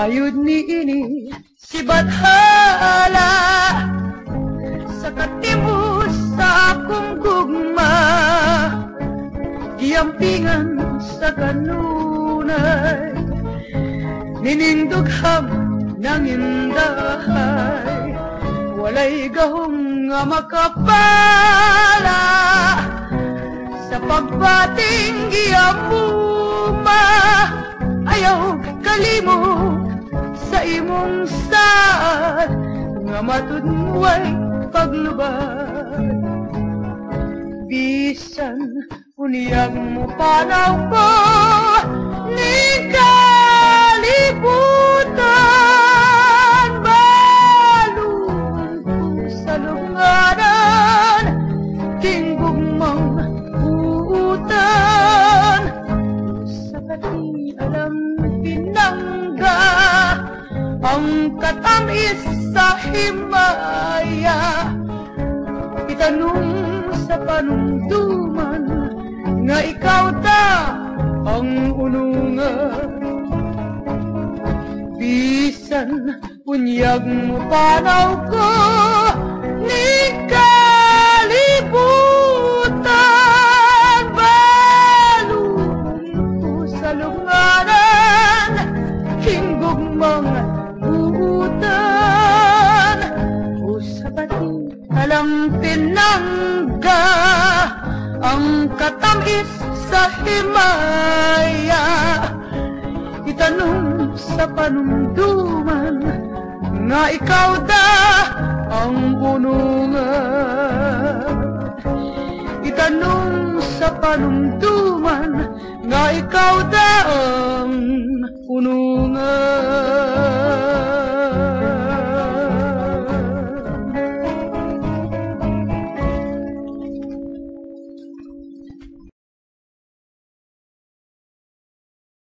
Mayud ni ini si Bathala sa katimus sa akong gugma, giampingan sa kanunay, ninindugham ng indahay, walay gahong nga makapala sa pagbating giamuma. Ayaw kalimo sa imong saad nga matud mo'y paglubad. Bisan uniyag mo panaw ko ni kalibutan, balong sa lungaran tinggugmang uutan. Sa kati alam pinangga ang katamis sa himaya, itanong sa panungduman nga ikaw ta ang unungan. Bisan unyag mo panaw ko ni kalibutan, balong ko sa lungaran hinggugmang uutan. O sa pati alam pinangga ang katamis sa himaya, itanong sa panumduman nga ikaw da ang unungan. Itanong sa panumduman nga ikaw da ang unungan.